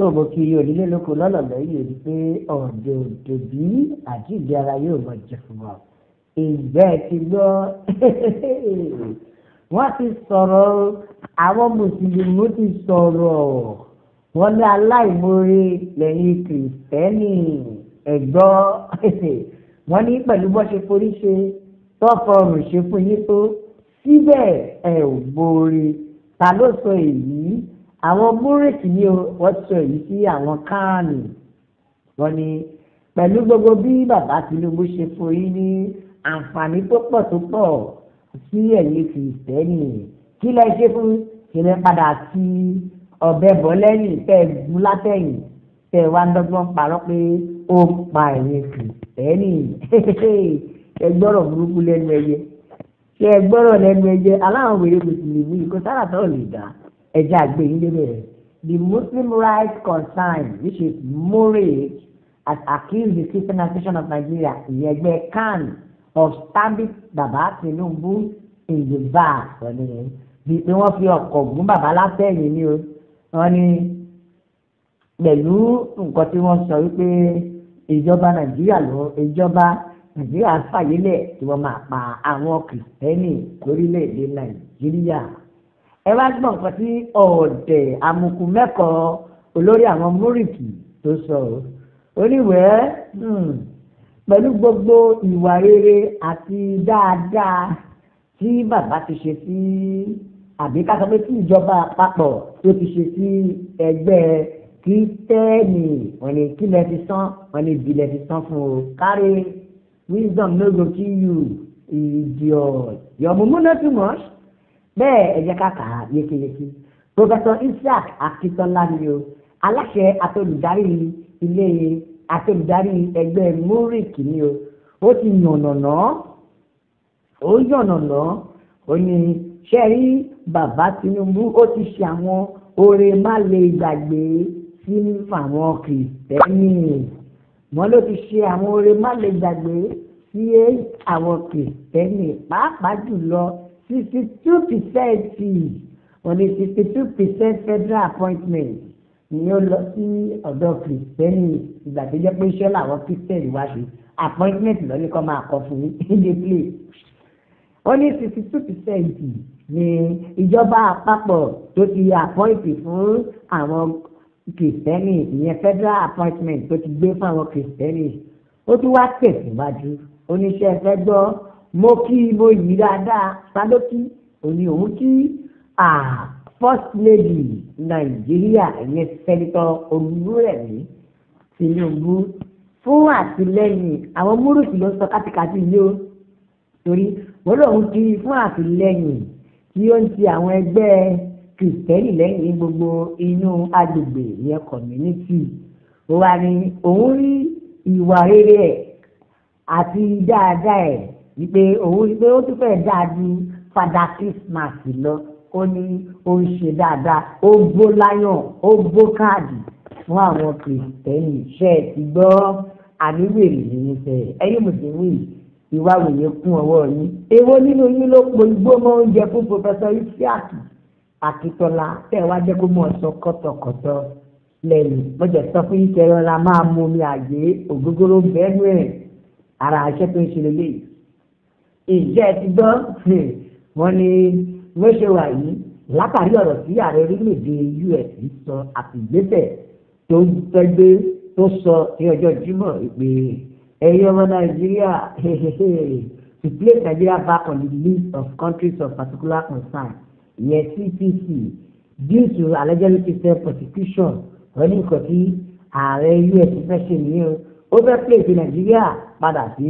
tó o bó kí onílé lóko lọ́lọ́lọ́ yìí rí pé ọ̀dọ̀ òdòbí àti ìdí ara yóò mọ̀ jẹ fún wa. ìgbẹ́ ti gbọ́ wọ́n ti sọ̀rọ̀ àwọn mùsùlùmí ti sọ̀rọ̀ wọ́n ní aláìmoore lẹ́yìn kìrìsìtẹ́nì ẹ̀gbọ́ wọ́n ní pẹ̀lú bó ṣe forí ṣe tọ́fọ̀rùn ṣe fún yín tó síbẹ̀ ẹ̀ ò borí. ta ló sọ èyí? àwọn múrèkì ni wọ́n sọ èyí sí àwọn káàní. wọ́n ní pẹ̀lú gbogbo bí bàbá Tinubu ṣe fún yín ní àǹfààní tó pọ̀ sí ẹ̀yin kìrìsìtẹ́nì kí lẹ ṣe fún kìnìún padà sí ọbẹ̀ bọ́ lẹ́yìn tẹ́ ẹ gún látẹ̀yìn tẹ́ ẹ wá ń dọ́gbọ́n parọ́ pé ó ń pa ẹ̀yin kìrìsìtẹ́nì. ẹ gbọ́rọ̀ burúkú lẹ́nu ẹyẹ ṣé ẹ gbọ́rọ̀ lẹ́nu ẹyẹ aláwọ̀ wèrè mùsùlùmí kò sára tó lè dá ẹja àgbẹ̀ yín débẹ̀ rẹ̀. The Muslim Rights Concern, which is MORACE, has accused the Christian Association of Nigeria, ìyẹ̀gbẹ́ CAN, of stabbing Baba Tinubu in the back. bí wọ́n fi ọkọ̀ gún bàbá látẹ̀yìn ni o. wọ́n ní pẹ̀lú nǹkan tí wọ́n sọ wípé ìjọba Nàìjíríà fàyílẹ̀ tí wọ́n máa pa àwọn kìrìsìtẹ́nì lórílẹ̀‐èdè Nàìjíríà. ẹ wá gbọ́ nǹkan tí ọ̀ọ̀dẹ̀ amukú mẹ́kọ̀ọ́ olórí àwọn múrìkì tó sọ oníwẹ̀ẹ́ pẹ̀lú gbogbo ìwà rere àti dáadáa tí bàbá ti ṣe sí àbí ká sọ pé tí ìjọba àpapọ̀ tó ti ṣe sí ẹgbẹ́ kìrìsìtẹ́nì wọ́n ní kí lẹ ti san wọ́n ní bí lẹ ti san fún o kárí wisdom no go kill you idiot your mumu no too much. bẹ́ẹ̀ ẹ jẹ́ ká kà á yékéyéké. Professor Isaac Akitola ni o aláṣẹ àtolùdarí ẹgbẹ́ MORACE ni o. ó ti yànnàná ó ní ṣe rí bàbá Tinubu ó ti ṣe àwọn oore má lè gbàgbé sí àwọn kìrìsìtẹ́nì. wọ́n ló ti ṣe àwọn oore má lè gbàgbé sí àwọn kìrìsìtẹ́nì pàápàá jùlọ 62% wọ́n ní 62% federal appointment ni ó lọ sí ọ̀dọ̀ kìrìsìtẹ́nì ìgbà tó jẹ́ pé iṣẹ́ làwọn kìrìsìtẹ́nì wá ṣe appointment lọ ní kọ́ máa kọ fún in the place. wọ́n ní 62% ni ìjọba àpapọ̀ tó ti appoint fún àwọn kìrìsìtẹ́nì ìyẹn federal appointment tó ti gbé fún àwọn kìrìsìtẹ́nì. ó tún wá tẹ̀síwájú oníṣẹ́ fẹ́ gbọ́ mo kí mo yí dáadáa sádókì òní òun kí first lady Nàìjíríà ìyẹn sẹ́nitọ́ Olúrẹ̀mí Tinubu fún àtìlẹ́yìn àwọn múrùkì ló sọ kátikàtì yìí o torí wọ́n lòun kí fún àtìlẹ́yìn tí ó ń ti àwọn ẹgbẹ́ kìrìsìtẹ́nì lẹ́yìn ní gbogbo inú agbègbè ìyẹn community. ó wá ní òun rí ìwà rere ẹ̀ àti dáadáa ẹ̀ wípé òun rí pé ó tún fẹ́ dáa ju Father Christmas lọ. ó ní ó ń ṣe dáadáa ó gbó láyọ̀n ó gbó káàdì fún àwọn kìrìsìtẹ́nì. ṣe é ti gbọ́ àníwèrè yìí fẹ́ ẹ̀yin mùsùlùmí ìwà wòye kún ọwọ́ yín. èwo nínú yín ló po igbó mọ́ oúnjẹ fún Professor Isaac Akitola tẹ́ wá jẹ́ kó mọ̀ sọ kọ́tọ̀kọ́tọ̀ lẹ́yìn mọ̀jẹ̀ sọ fún yín kẹrọ la máa mú mi àgbé ògógóró bẹ́ẹ̀nu ẹ̀ ara iṣẹ́ tó ń ṣe lélẹ̀. ìjẹ́ ti gbọ́ wọ́n ní wọ́n ṣe wà yìí látàrí ọ̀rọ̀ tí ààrẹ orílẹ̀-èdè US sọ àti ìgbésẹ̀ tó fẹ́ gbé tó sọ ní ọjọ́ Jímọ̀ pé ẹ̀yin ọmọ Nàìjíríà to place Nigeria back on the list of countries of particular concern ìyẹn CPC due to alleged Christian persecution wọ́n ní nǹkan tí ààrẹ US fẹ́ ṣe nìyẹn ó fẹ́ place Nigeria padà sí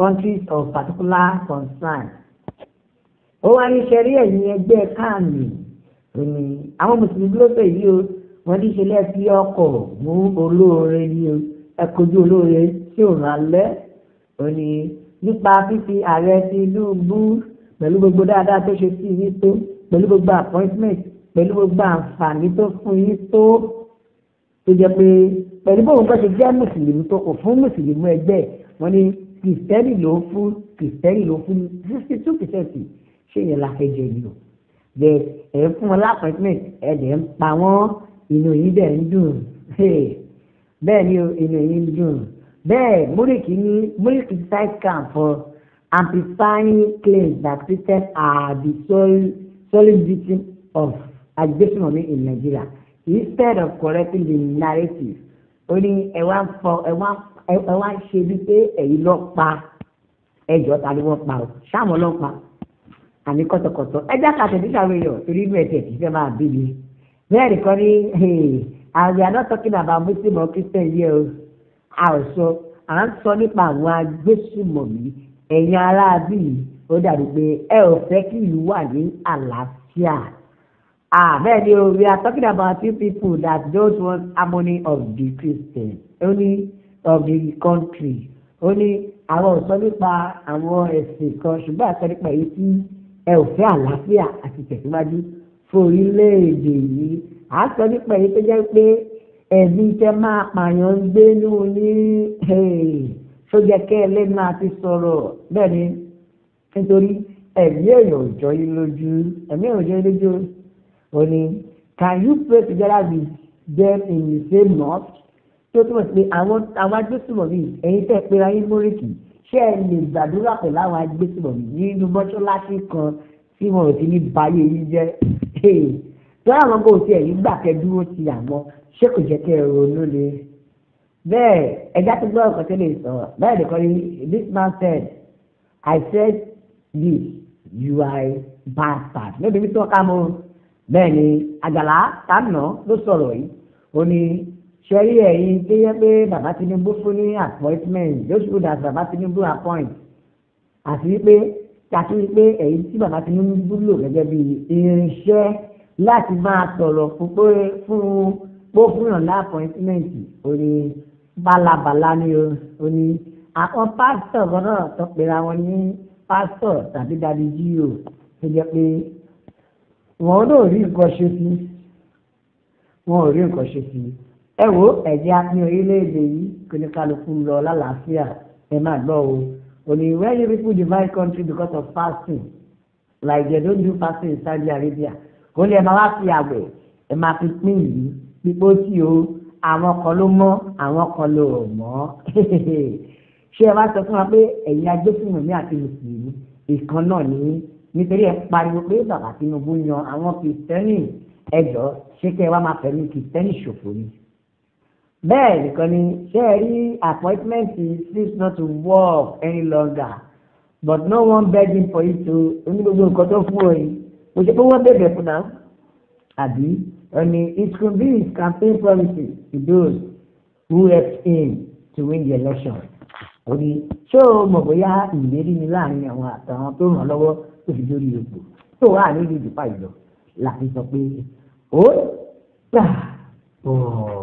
countries of particular concern. ó wá ní sẹ́rí ẹ̀yìn ẹgbẹ́ káàmì òní àwọn mùsùlùmí ló fẹ́ yìí o wọ́n ní ṣe lẹ́ẹ̀fí ọkọ̀ mú olóore ní o ẹ̀kọ́jú olóore tí ò rán alẹ́ òní nípa fífi ààrẹ Tinubu pẹ̀lú gbogbo dáadáa tó ṣe sí yín tó pẹ̀lú gbogbo appointment pẹ̀lú gbogbo àǹfààní tó fún yín tó jẹ́ pé pẹ̀lú bóun bá ṣe jẹ́ mùsùlùmí tó kò fún mùsùlùmí ẹgbẹ́ wọn ni kìrìsìtẹ́nì ló fún 62%. ṣé yẹn la fẹ́ jẹ ni o bẹ́ẹ̀ ẹ̀ ń fún wọn lápẹ̀tẹ́mẹ̀t ẹ̀ dẹ̀ ń pa wọ́n inú yín dẹ̀ ń dùn bẹ́ẹ̀ ni inú yín ń dùn bẹ́ẹ̀ Múríkì cite camp for amplifying claims that Christians are the sole victim of agbésùnmọ̀mí in Nigeria instead of correcting the narrative. Ó ní ẹ wá ń ṣe bí pé ẹ̀yin ló pa ẹjọ́ ta ni wọ́n pa ọ́ ṣáàmù ló pa àní kọ́tọ̀kọ́tọ̀ ẹjẹ́ kàtẹ́ nígbà wo yọ torí inú ẹ̀tẹ̀ tí fẹ́ máa bí mi. Bẹ́ẹ̀ nìkan ní and we are not talking about Muslim or Christian here o àwòsọ à ń sọ nípa àwọn agbésùnmọ̀mí ẹ̀yin aráabí ó dàbí pé ẹ ò fẹ́ kí ìlú wà ní àlàáfíà. Bẹ́ẹ̀ ni we are talking about two people that don't want harmony of the Christian only of the country only àwọn ò sọ nípa àwọn ẹ̀sìn kan ṣùgbọ́n àṣọ nípa èyí tí ẹ ò fẹ́ àlàáfíà àti tẹ̀síwájú fún orílẹ̀-èdè yìí à ń sọ nípa èyí tó jẹ́ pé ẹ̀mí tẹ́ máa pààyàn ń gbé ní sójà kẹ́ ẹ lẹ́nu àti sọ̀rọ̀ bẹ́ẹ̀ ni nítorí ẹ̀mí èèyàn ò jọ yín lójú ẹ̀mí èèyàn ò jọ yín lójú ó ní can you pray together with them in the same mosque tó túmọ̀ sí pé àwọn agbésùmọ̀mí ẹ̀yin tẹ́ pé ayé Múríkì ṣé ẹ lè gbàdúrà pẹ̀lú àwọn agbésùmọ̀mí nínú mọ́ṣáláṣí kan tí wọn ò ti ní báyé yín jẹ́ tó àwọn kò tiẹ̀ yín gbà kẹ́ dúró ti àwọn ṣé kò jẹ́ kẹ́ ẹ ronú le bẹ́ẹ̀ ẹ̀dá tó gbọ́ ọ̀kan tó lè sọ̀rọ̀ bẹ́ẹ̀ nìkan ni this man said I said this you are a bastard lóbi tí wọ́n ká mọ́ bẹ́ẹ̀ ni Àjàlá tánà ló sọ̀rọ̀ yìí ó ní ṣẹ́rí ẹ̀yin tó yẹ pé bàbá Tinubu fún ní appointment those people that bàbá Tinubu appoint àti pé kàtí pé ẹ̀yin tí bàbá Tinubu lò gẹ́gẹ́ bí irinṣẹ́ láti máa sọ̀rọ̀ fún yàn ní appointment ó ní bálabàlá ni ó ní àwọn pásítọ̀ náà tó pera wọn ní pásítọ̀ tàbí dàbí jíò tó jẹ́ pé wọn ò rí nǹkan ṣe sí ẹ wo ẹ̀jẹ̀ apin orílẹ̀-èdè yìí kò ní kálukú lọ lálàáfíà ẹ máa gbọ́ o ní when you people divide country because of fasting like they don't do fasting in Saudi Arabia ó ní ẹ máa wá fi àwẹ̀ ẹ máa fi pín ìlú pípó tí o àwọn kan ló mọ́ àwọn kan ló mọ́ ṣé ẹ wá sọ fún wa pé ẹ̀yin agbésùnmọ̀mí àti mùsùlùmí ìkan náà ní nítorí ẹ pariwo pé bàbá Tinubu yan àwọn kìrìsìtẹ́nì ẹjọ́ ṣé kẹ́ ẹ wá máa fẹ̀mí kìrìsìtẹ́nì ṣòfò ni. Bẹ́ẹ̀ nìkan ni ṣé ẹ rí appointment seems not to work any longer but no one begging for it to onígbogbo nǹkan tó fún ọ yìí kò ṣe pé wọ́n bẹ̀bẹ̀ fún náà àbí ẹni it could be his campaign promises to those who helped him to win the election. ó ní ṣé o mọ̀ bóyá ìlérí ni láàrin àwọn àtàwọn tó ràn lọ́wọ́ tó fi dórí ipò tó wà nílùú ìdìpá ìlọ láti sọ pé ó gbà bọ̀.